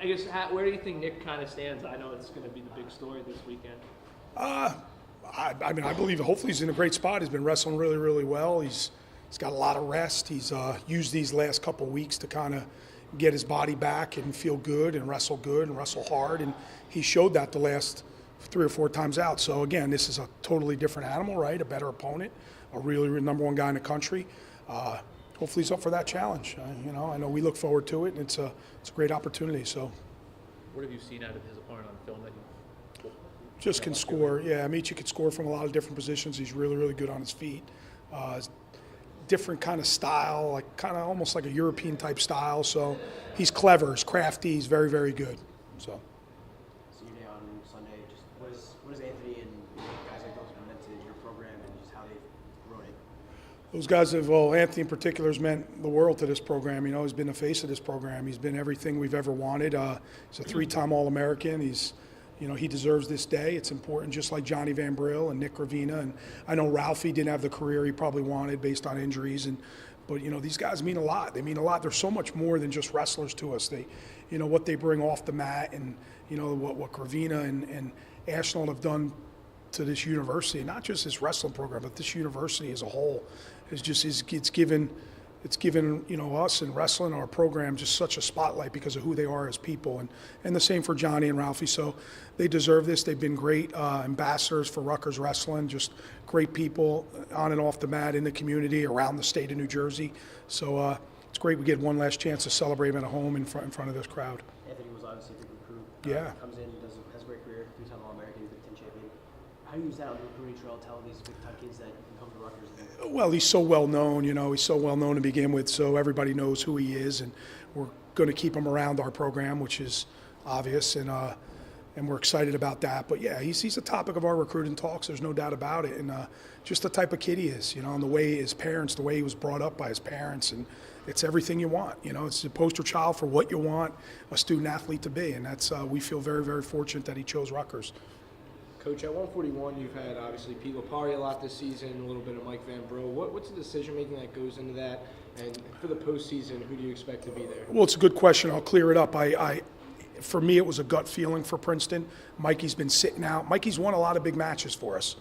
I guess, where do you think Nick kind of stands? I know it's going to be the big story this weekend. I mean, I believe hopefully he's in a great spot. He's been wrestling really, really well. He's got a lot of rest. He's used these last couple of weeks to kind of get his body back and feel good and wrestle hard. And he showed that the last 3 or 4 times out. So again, this is a totally different animal, right? A better opponent, a really number one guy in the country. Hopefully he's up for that challenge. I know we look forward to it, and it's a great opportunity. So, what have you seen out of his opponent on film that you just can score? Yeah, Amici can score from a lot of different positions. He's really, really good on his feet. Different kind of style, like kind of almost like a European type style. So he's clever, he's crafty, he's very, very good. So your day on Sunday, just what is Anthony and guys like those meant to your program and just how they've grown it? those guys have, well, Anthony in particular has meant the world to this program. You know, he's been the face of this program. He's been everything we've ever wanted. He's a 3-time All-American. He deserves this day. It's important, just like Johnny Van Brill and Nick Gravina. And I know Ralphie didn't have the career he probably wanted based on injuries. But these guys mean a lot. They mean a lot. They're so much more than just wrestlers to us. What they bring off the mat, and what Gravina and Ashland have done to this university, not just this wrestling program, but this university as a whole, it's given us in wrestling, our program, just such a spotlight because of who they are as people, and the same for Johnny and Ralphie. So they deserve this. They've been great ambassadors for Rutgers wrestling, just great people on and off the mat in the community around the state of New Jersey. So it's great we get one last chance to celebrate them at home in front of this crowd. Anthony was obviously a big recruit. Yeah. Comes in, has a great career, 3-time All-American, Big Ten champion. How do you use that on the recruiting trail, telling these big-time kids that you can come to Rutgers? Well, he's so well known, he's so well known to begin with, so everybody knows who he is, and we're going to keep him around our program, which is obvious, and we're excited about that. But yeah, he's a topic of our recruiting talks. There's no doubt about it, and just the type of kid he is, and the way his parents, the way he was brought up by his parents, and it's everything you want. It's a poster child for what you want a student athlete to be, and that's we feel very, very fortunate that he chose Rutgers. Coach, at 141, you've had obviously Pete Lopari a lot this season, a little bit of Mike Van Brill. What's the decision making that goes into that? And for the postseason, who do you expect to be there? Well, it's a good question. I'll clear it up. For me, it was a gut feeling for Princeton. Mikey's been sitting out. Mikey's won a lot of big matches for us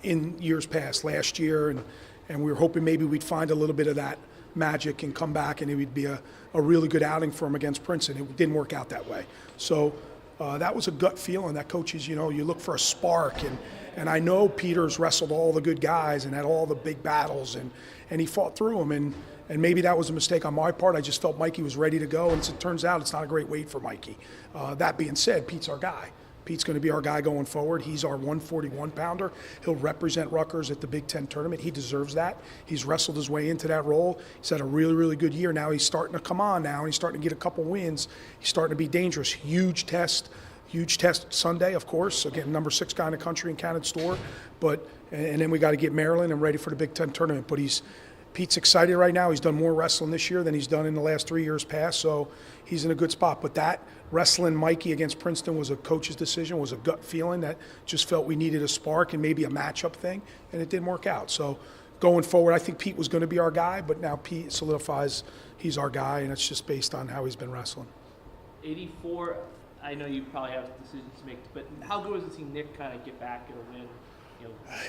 in years past, last year, and we were hoping maybe we'd find a little bit of that magic and come back, and it would be a really good outing for him against Princeton. It didn't work out that way. So that was a gut feeling that coaches, you look for a spark. And I know Peter's wrestled all the good guys and had all the big battles, and he fought through them. And maybe that was a mistake on my part. I just felt Mikey was ready to go, and as it turns out, it's not a great weight for Mikey. That being said, Pete's our guy. Pete's going to be our guy going forward. He's our 141-pounder. He'll represent Rutgers at the Big Ten tournament. He deserves that. He's wrestled his way into that role. He's had a really, really good year. Now he's starting to come on now, and he's starting to get a couple wins. He's starting to be dangerous. Huge test Sunday, of course. Again, number 6 guy in the country in Cannon Store. And then we got to get Maryland and ready for the Big Ten tournament. But Pete's excited right now. He's done more wrestling this year than he's done in the last 3 years past, so he's in a good spot. But that wrestling Mikey against Princeton was a coach's decision, was a gut feeling that just felt we needed a spark and maybe a matchup thing, and it didn't work out. So going forward, I think Pete was going to be our guy, but now Pete solidifies he's our guy, and it's just based on how he's been wrestling. 84, I know you probably have decisions to make, but how good was it to see Nick kind of get back and win?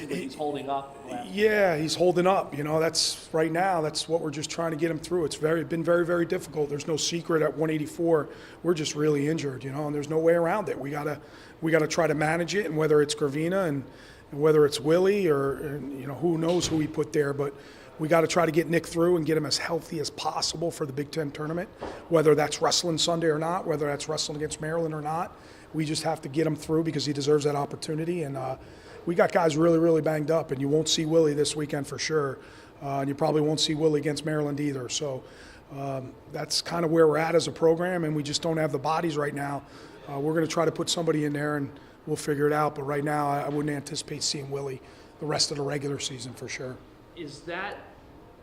He's holding up. Yeah, he's holding up. That's right now. That's what we're just trying to get him through. It's been very, very difficult. There's no secret at 184. We're just really injured, and there's no way around it. We gotta try to manage it, and whether it's Gravina and whether it's Willie or who knows who we put there, but we got to try to get Nick through and get him as healthy as possible for the Big Ten tournament, whether that's wrestling Sunday or not, whether that's wrestling against Maryland or not. We just have to get him through because he deserves that opportunity. And we got guys really, really banged up, and you won't see Willie this weekend for sure. And you probably won't see Willie against Maryland either. So that's kind of where we're at as a program, and we just don't have the bodies right now. We're going to try to put somebody in there, and we'll figure it out. But right now, I wouldn't anticipate seeing Willie the rest of the regular season for sure. Is that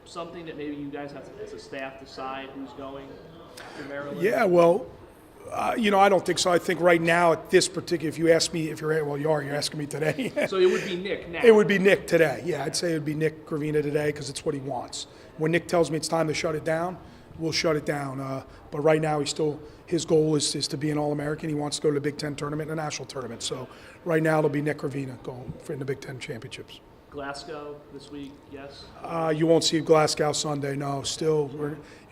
something that maybe you guys have to, as a staff, decide who's going to Maryland? Yeah, well, I don't think so. I think right now at this particular, if you ask me, you're asking me today. So it would be Nick now. It would be Nick today. Yeah, I'd say it would be Nick Gravina today because it's what he wants. When Nick tells me it's time to shut it down, we'll shut it down. But right now, his goal is to be an All-American. He wants to go to the Big Ten tournament and the national tournament. So right now, it'll be Nick Ravina going in the Big Ten championships. Glasgow this week, yes? You won't see Glasgow Sunday, no. Still,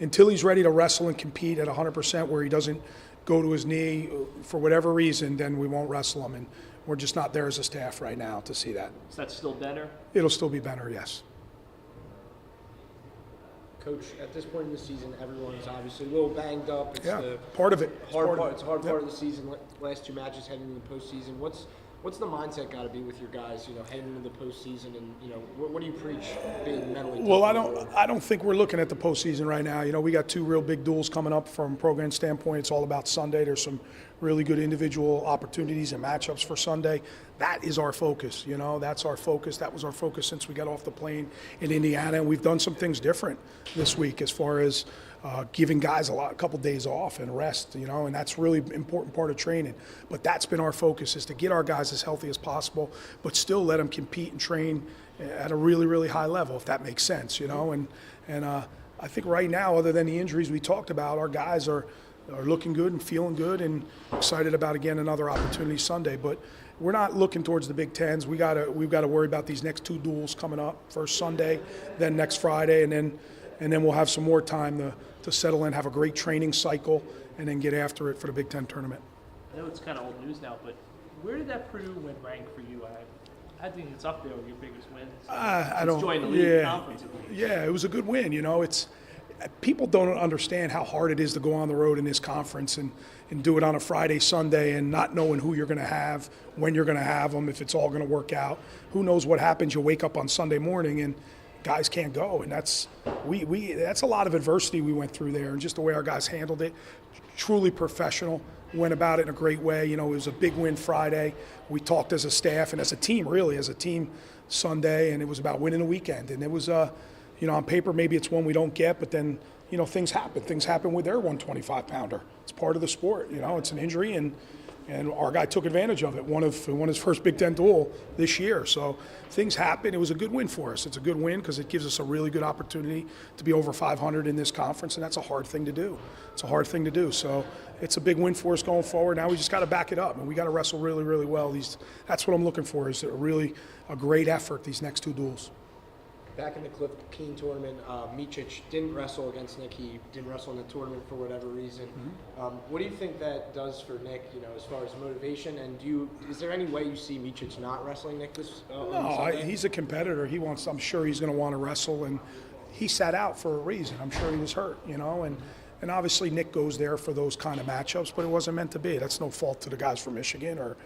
until he's ready to wrestle and compete at 100% where he doesn't go to his knee for whatever reason, then we won't wrestle him. And we're just not there as a staff right now to see that. Is that still Benner? It'll still be Benner, yes. Coach, at this point in the season, everyone's obviously a little banged up. It's Yeah, the part of it. It's a hard Yep. part of the season. Last two matches heading into the postseason. What's the mindset got to be with your guys? Heading into the postseason, and what do you preach being mentally? Well, tough I don't think we're looking at the postseason right now. We got two real big duels coming up from a program standpoint. It's all about Sunday. There's some really good individual opportunities and matchups for Sunday. That is our focus. That's our focus. That was our focus since we got off the plane in Indiana, and we've done some things different this week as far as giving guys a couple days off and rest, and that's really important part of training. But that's been our focus, is to get our guys as healthy as possible, but still let them compete and train at a really, really high level, if that makes sense, And I think right now, other than the injuries we talked about, our guys are looking good and feeling good and excited about, again, another opportunity Sunday. But we're not looking towards the Big Tens. We've got to worry about these next two duels coming up, first Sunday, then next Friday, and then we'll have some more time to settle in, have a great training cycle, and then get after it for the Big Ten tournament. I know it's kind of old news now, but where did that Purdue win rank for you? I think it's up there with your biggest wins. I don't. Join the league conference. Yeah, it was a good win. People don't understand how hard it is to go on the road in this conference and do it on a Friday, Sunday, and not knowing who you're going to have, when you're going to have them, if it's all going to work out. Who knows what happens? You wake up on Sunday morning and guys can't go, and that's a lot of adversity we went through there, and just the way our guys handled it, truly professional, went about it in a great way. It was a big win Friday. We talked as a staff and as a team, Sunday, and it was about winning the weekend. And it was, on paper maybe it's one we don't get, but then things happen. Things happen with their 125-pounder. It's part of the sport. It's an injury, and our guy took advantage of it. Won his first Big Ten duel this year. So things happen. It was a good win for us. It's a good win because it gives us a really good opportunity to be over 500 in this conference, and that's a hard thing to do. So it's a big win for us going forward. Now we just got to back it up, and we got to wrestle really, really well. That's what I'm looking for, is a great effort these next two duels. Back in the Cliff Keen tournament, Micic didn't wrestle against Nick. He didn't wrestle in the tournament for whatever reason. Mm-hmm. What do you think that does for Nick, as far as motivation? And is there any way you see Micic not wrestling Nick this No, he's a competitor. I'm sure he's going to want to wrestle, and he sat out for a reason. I'm sure he was hurt, and obviously Nick goes there for those kind of matchups, but it wasn't meant to be. That's no fault to the guys from Michigan or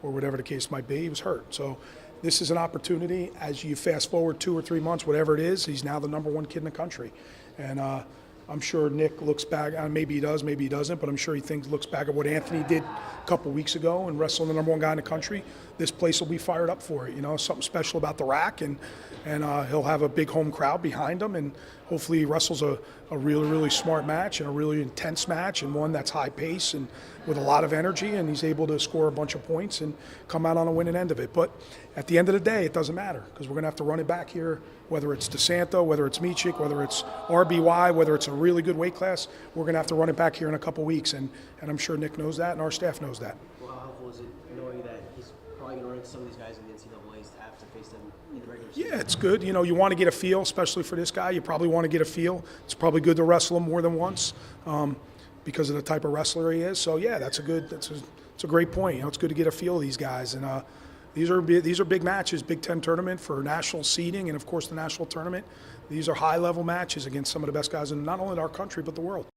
whatever the case might be. He was hurt. So this is an opportunity. As you fast forward 2 or 3 months, whatever it is, he's now the number one kid in the country. And I'm sure Nick looks back, maybe he does, maybe he doesn't, but I'm sure he looks back at what Anthony did a couple weeks ago and wrestled the number one guy in the country. This place will be fired up for it. Something special about the rack, and he'll have a big home crowd behind him, and hopefully he wrestles a really, really smart match and a really intense match, and one that's high pace and with a lot of energy, and he's able to score a bunch of points and come out on a winning end of it. But at the end of the day, it doesn't matter, because we're going to have to run it back here, whether it's DeSanto, whether it's Micic, whether it's RBY, whether it's a really good weight class. We're going to have to run it back here in a couple weeks, and I'm sure Nick knows that and our staff knows that. Well, how helpful is it knowing that he's probably going to run into some of these guys in the NCAAs to have to face them in the regular season? Yeah, it's good. You want to get a feel, especially for this guy. You probably want to get a feel. It's probably good to wrestle him more than once because of the type of wrestler he is. So yeah, it's a great point. It's good to get a feel of these guys, and these are big matches. Big Ten tournament for national seeding, and of course the national tournament. These are high level matches against some of the best guys in not only our country but the world.